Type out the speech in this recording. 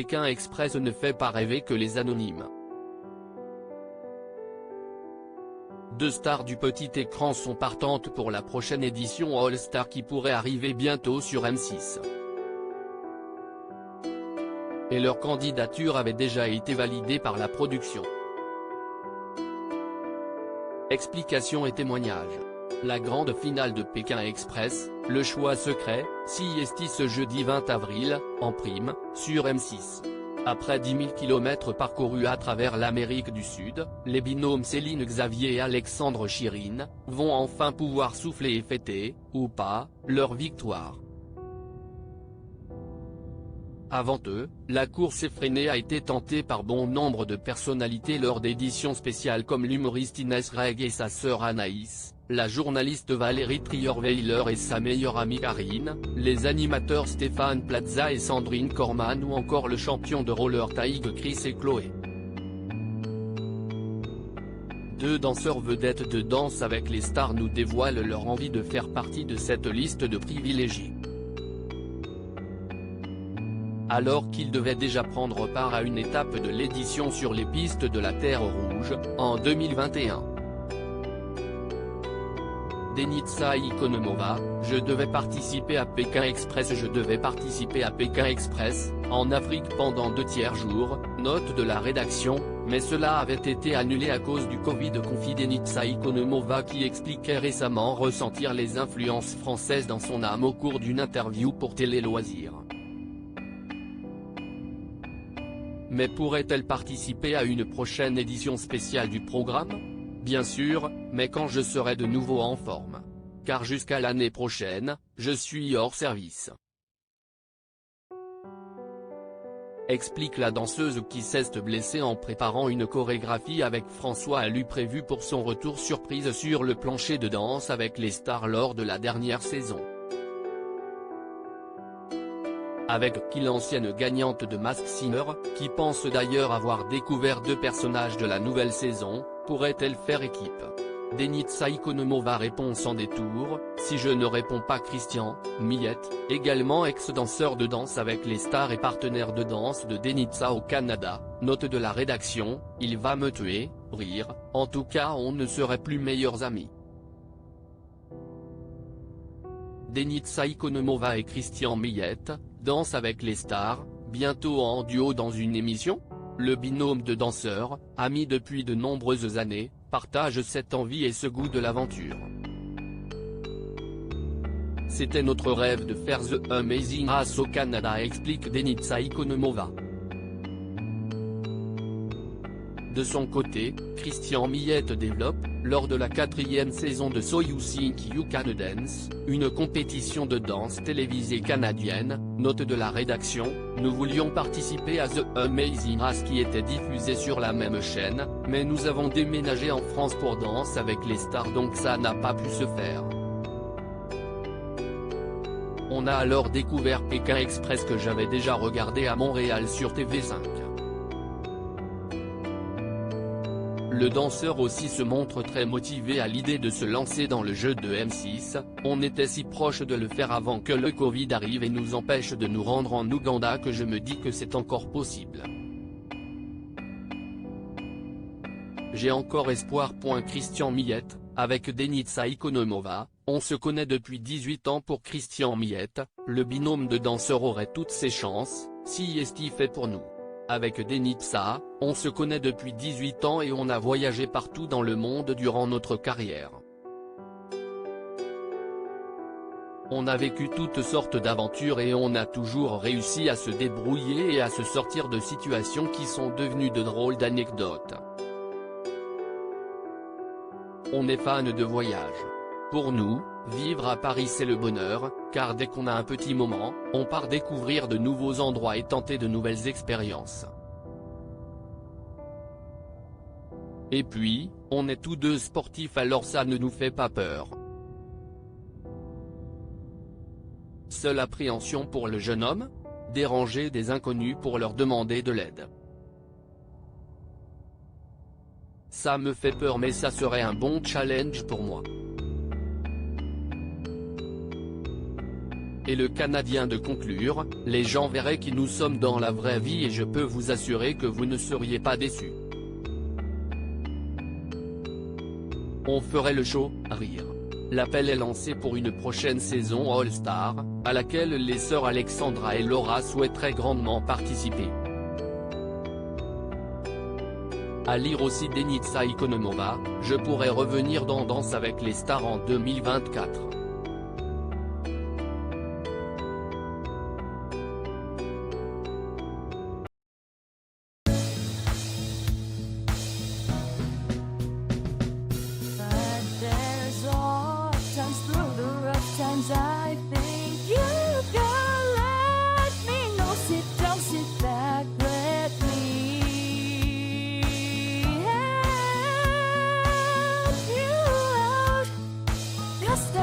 Pékin Express ne fait pas rêver que les anonymes. Deux stars du petit écran sont partantes pour la prochaine édition All Star qui pourrait arriver bientôt sur M6. Et leur candidature avait déjà été validée par la production. Explications et témoignages. La grande finale de Pékin Express, le choix secret, CIST ce jeudi 20 avril, en prime, sur M6. Après 10 000 km parcourus à travers l'Amérique du Sud, les binômes Céline Xavier et Alexandre Chirine, vont enfin pouvoir souffler et fêter, ou pas, leur victoire. Avant eux, la course effrénée a été tentée par bon nombre de personnalités lors d'éditions spéciales comme l'humoriste Inès Reg et sa sœur Anaïs, la journaliste Valérie Trierweiler et sa meilleure amie Karine, les animateurs Stéphane Plaza et Sandrine Corman ou encore le champion de roller Taïg Chris et Chloé. Deux danseurs vedettes de Danse avec les stars nous dévoilent leur envie de faire partie de cette liste de privilégiés. Alors qu'ils devaient déjà prendre part à une étape de l'édition sur les pistes de la Terre Rouge, en 2021. Denitsa Ikonomova, je devais participer à Pékin Express. Je devais participer à Pékin Express, en Afrique pendant 2 tiers jours, note de la rédaction, mais cela avait été annulé à cause du Covid, confie Denitsa Ikonomova qui expliquait récemment ressentir les influences françaises dans son âme au cours d'une interview pour Télé Loisirs. Mais pourrait-elle participer à une prochaine édition spéciale du programme ? Bien sûr, mais quand je serai de nouveau en forme. Car jusqu'à l'année prochaine, je suis hors service. Explique la danseuse qui s'est blessée en préparant une chorégraphie avec François Allu prévue pour son retour surprise sur le plancher de Danse avec les stars lors de la dernière saison. Avec qui l'ancienne gagnante de Masked Singer, qui pense d'ailleurs avoir découvert 2 personnages de la nouvelle saison, pourrait-elle faire équipe? Denitsa Ikonomova répond sans détour, si je ne réponds pas Christian Millette, également ex-danseur de Danse avec les stars et partenaire de danse de Denitsa au Canada, note de la rédaction, il va me tuer, rire, en tout cas on ne serait plus meilleurs amis. Denitsa Ikonomova et Christian Millette, Danse avec les stars, bientôt en duo dans une émission? Le binôme de danseurs, amis depuis de nombreuses années, partage cette envie et ce goût de l'aventure. C'était notre rêve de faire The Amazing Race au Canada, explique Denitsa Ikonomova. De son côté, Christian Millette développe, lors de la 4e saison de So You Think You Can Dance, une compétition de danse télévisée canadienne, note de la rédaction, nous voulions participer à The Amazing Race qui était diffusée sur la même chaîne, mais nous avons déménagé en France pour Danse avec les stars donc ça n'a pas pu se faire. On a alors découvert Pékin Express que j'avais déjà regardé à Montréal sur TV5. Le danseur aussi se montre très motivé à l'idée de se lancer dans le jeu de M6, on était si proche de le faire avant que le Covid arrive et nous empêche de nous rendre en Ouganda que je me dis que c'est encore possible. J'ai encore espoir. Christian Millette, avec Denitsa Ikonomova, on se connaît depuis 18 ans. Pour Christian Millette, le binôme de danseurs aurait toutes ses chances, si CIST fait pour nous. Avec Denitsa, on se connaît depuis 18 ans et on a voyagé partout dans le monde durant notre carrière. On a vécu toutes sortes d'aventures et on a toujours réussi à se débrouiller et à se sortir de situations qui sont devenues de drôles d'anecdotes. On est fan de voyage. Pour nous, vivre à Paris c'est le bonheur, car dès qu'on a un petit moment, on part découvrir de nouveaux endroits et tenter de nouvelles expériences. Et puis, on est tous deux sportifs alors ça ne nous fait pas peur. Seule appréhension pour le jeune homme ? Déranger des inconnus pour leur demander de l'aide. Ça me fait peur mais ça serait un bon challenge pour moi. et le Canadien de conclure « Les gens verraient qui nous sommes dans la vraie vie et je peux vous assurer que vous ne seriez pas déçus. On ferait le show, rire. » L'appel est lancé pour une prochaine saison All-Star, à laquelle les sœurs Alexandra et Laura souhaiteraient grandement participer. À lire aussi Denitsa Ikonomova, je pourrais revenir dans Danse avec les stars en 2024. I think you can let me know. Sit down, sit back, let me help you out. Just